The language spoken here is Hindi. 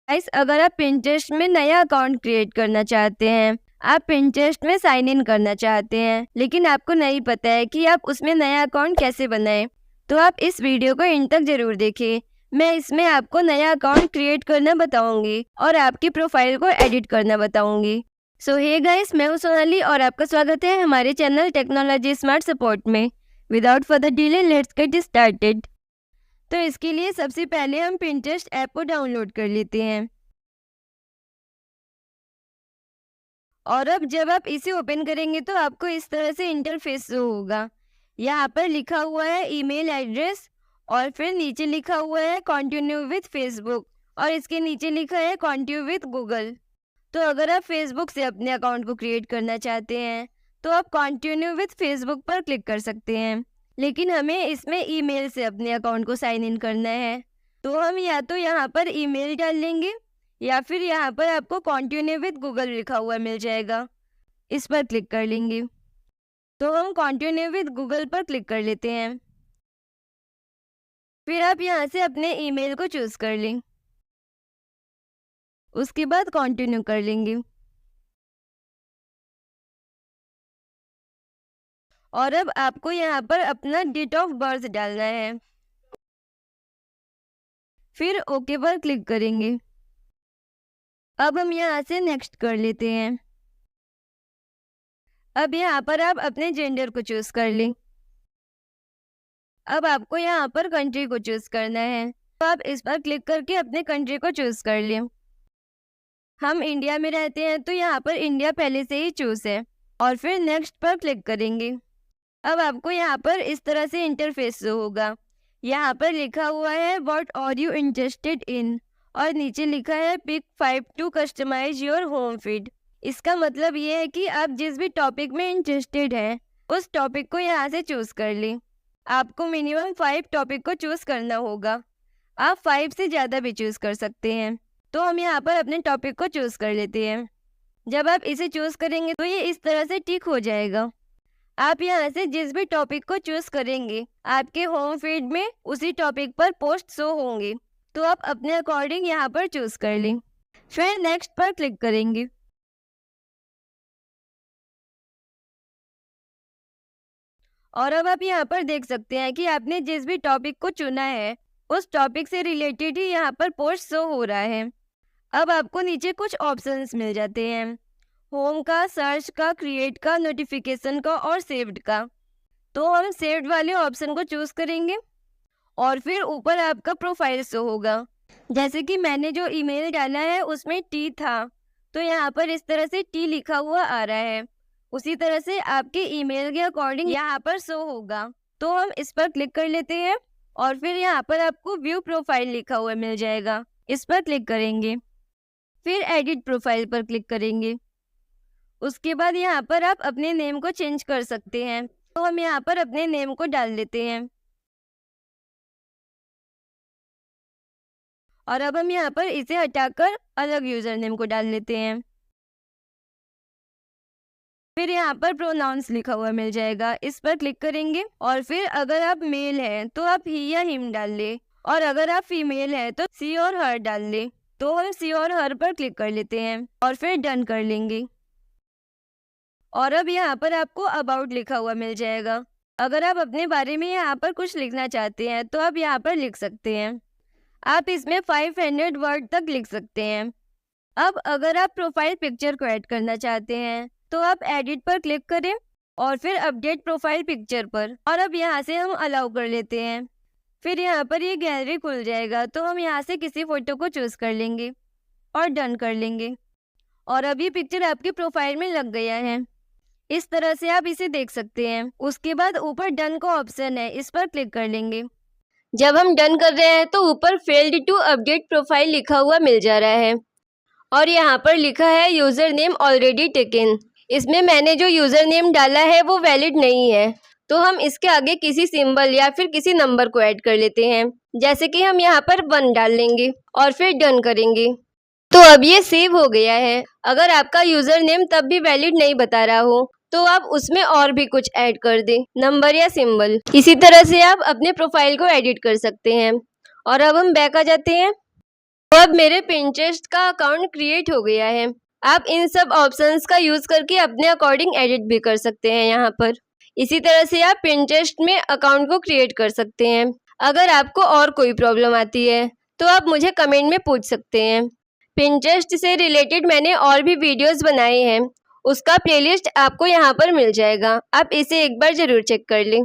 गाइस, अगर आप पिंटरेस्ट में नया अकाउंट क्रिएट करना चाहते हैं, आप पिंटरेस्ट में साइन इन करना चाहते हैं, लेकिन आपको नहीं पता है कि आप उसमें नया अकाउंट कैसे बनाएं, तो आप इस वीडियो को एंड तक जरूर देखें। मैं इसमें आपको नया अकाउंट क्रिएट करना बताऊंगी और आपकी प्रोफाइल को एडिट करना बताऊंगी। सो हे गाइस, मैं हूं सोनाली और आपका स्वागत है हमारे चैनल टेक्नोलॉजी स्मार्ट सपोर्ट में। Without further delay let's get started. तो इसके लिए सबसे पहले हम पिंटरेस्ट ऐप को डाउनलोड कर लेते हैं। और अब जब आप इसे ओपन करेंगे तो आपको इस तरह से इंटरफेस शो होगा। यहाँ पर लिखा हुआ है ईमेल एड्रेस और फिर नीचे लिखा हुआ है कंटिन्यू विथ फेसबुक और इसके नीचे लिखा है कंटिन्यू विथ गूगल। तो अगर आप फेसबुक से अपने अकाउंट को क्रिएट करना चाहते हैं तो आप कंटिन्यू विथ फेसबुक पर क्लिक कर सकते हैं, लेकिन हमें इसमें ईमेल से अपने अकाउंट को साइन इन करना है। तो हम या तो यहाँ पर ईमेल डाल लेंगे या फिर यहाँ पर आपको कंटिन्यू विथ गूगल लिखा हुआ मिल जाएगा, इस पर क्लिक कर लेंगे। तो हम कंटिन्यू विथ गूगल पर क्लिक कर लेते हैं। फिर आप यहाँ से अपने ईमेल को चूज कर लें, उसके बाद कंटिन्यू कर लेंगे। और अब आपको यहाँ पर अपना डेट ऑफ बर्थ डालना है, फिर ओके पर क्लिक करेंगे। अब हम यहाँ से नेक्स्ट कर लेते हैं। अब यहाँ पर आप अपने जेंडर को चूज कर लें। अब आपको यहाँ पर कंट्री को चूज करना है, तो आप इस पर क्लिक करके अपने कंट्री को चूज कर लें। हम इंडिया में रहते हैं तो यहाँ पर इंडिया पहले से ही चूज है और फिर नेक्स्ट पर क्लिक करेंगे। अब आपको यहाँ पर इस तरह से इंटरफेस शो होगा। यहाँ पर लिखा हुआ है what are you interested in और नीचे लिखा है pick 5 to customize your home feed. इसका मतलब ये है कि आप जिस भी टॉपिक में इंटरेस्टेड हैं उस टॉपिक को यहाँ से चूज कर लें। आपको मिनिमम 5 टॉपिक को चूज करना होगा, आप 5 से ज़्यादा भी चूज कर सकते हैं। तो हम यहाँ पर अपने टॉपिक को चूज कर लेते हैं। जब आप इसे चूज करेंगे तो ये इस तरह से टिक हो जाएगा। आप यहाँ से जिस भी टॉपिक को चूज करेंगे आपके होम फीड में उसी टॉपिक पर पोस्ट शो होंगे, तो आप अपने अकॉर्डिंग यहाँ पर चूज कर लें। फिर नेक्स्ट पर क्लिक करेंगे। और अब आप यहाँ पर देख सकते हैं कि आपने जिस भी टॉपिक को चुना है उस टॉपिक से रिलेटेड ही यहाँ पर पोस्ट शो हो रहा है। अब आपको नीचे कुछ ऑप्शंस मिल जाते हैं, होम का, सर्च का, क्रिएट का, नोटिफिकेशन का और सेव्ड का। तो हम सेव्ड वाले ऑप्शन को चूज करेंगे और फिर ऊपर आपका प्रोफाइल शो होगा। जैसे कि मैंने जो ईमेल डाला है उसमें टी था, तो यहाँ पर इस तरह से टी लिखा हुआ आ रहा है। उसी तरह से आपके ईमेल के अकॉर्डिंग यहाँ पर शो होगा। तो हम इस पर क्लिक कर लेते हैं और फिर यहाँ पर आपको व्यू प्रोफाइल लिखा हुआ मिल जाएगा, इस पर क्लिक करेंगे। फिर एडिट प्रोफाइल पर क्लिक करेंगे। उसके बाद यहाँ पर आप अपने नेम को चेंज कर सकते हैं, तो हम यहाँ पर अपने नेम को डाल लेते हैं। और अब हम यहाँ पर इसे हटाकर अलग यूजर नेम को डाल लेते हैं। फिर यहाँ पर प्रोनाउंस लिखा हुआ मिल जाएगा, इस पर क्लिक करेंगे। और फिर अगर आप मेल हैं तो आप ही या हिम डाल ले, और अगर आप फीमेल हैं तो सी और हर डाल ले। तो हम सी और हर पर क्लिक कर लेते हैं और फिर डन कर लेंगे। और अब यहाँ पर आपको अबाउट लिखा हुआ मिल जाएगा। अगर आप अपने बारे में यहाँ पर कुछ लिखना चाहते हैं तो आप यहाँ पर लिख सकते हैं। आप इसमें 500 वर्ड तक लिख सकते हैं। अब अगर आप प्रोफाइल पिक्चर को ऐड करना चाहते हैं तो आप एडिट पर क्लिक करें और फिर अपडेट प्रोफाइल पिक्चर पर, और अब यहाँ से हम अलाउ कर लेते हैं। फिर यहाँ पर ये गैलरी खुल जाएगा, तो हम यहाँ से किसी फोटो को चूज कर लेंगे और डन कर लेंगे। और अब ये पिक्चर आपकी प्रोफाइल में लग गया है। इस तरह से आप इसे देख सकते हैं। उसके बाद ऊपर डन का ऑप्शन है, इस पर क्लिक कर लेंगे। जब हम डन कर रहे हैं तो ऊपर फेल्ड टू अपडेट प्रोफाइल लिखा हुआ मिल जा रहा है और यहाँ पर लिखा है यूजर नेम ऑलरेडी टेकन। इसमें मैंने जो यूजर नेम डाला है वो वैलिड नहीं है, तो हम इसके आगे किसी सिंबल या फिर किसी नंबर को ऐड कर लेते हैं। जैसे कि हम यहाँ पर 1 डाल लेंगे और फिर डन करेंगे। तो अब ये सेव हो गया है। अगर आपका यूजर नेम तब भी वैलिड नहीं बता रहा हो तो आप उसमें और भी कुछ ऐड कर दें, नंबर या सिंबल। इसी तरह से आप अपने प्रोफाइल को एडिट कर सकते हैं। और अब हम बैक आ जाते हैं। तो अब मेरे पिंटरेस्ट का अकाउंट क्रिएट हो गया है। आप इन सब ऑप्शंस का यूज करके अपने अकॉर्डिंग एडिट भी कर सकते हैं यहाँ पर। इसी तरह से आप पिंटरेस्ट में अकाउंट को क्रिएट कर सकते हैं। अगर आपको और कोई प्रॉब्लम आती है तो आप मुझे कमेंट में पूछ सकते हैं। पिंटरेस्ट से रिलेटेड मैंने और भी वीडियोस बनाए हैं, उसका प्लेलिस्ट आपको यहाँ पर मिल जाएगा। आप इसे एक बार ज़रूर चेक कर लें।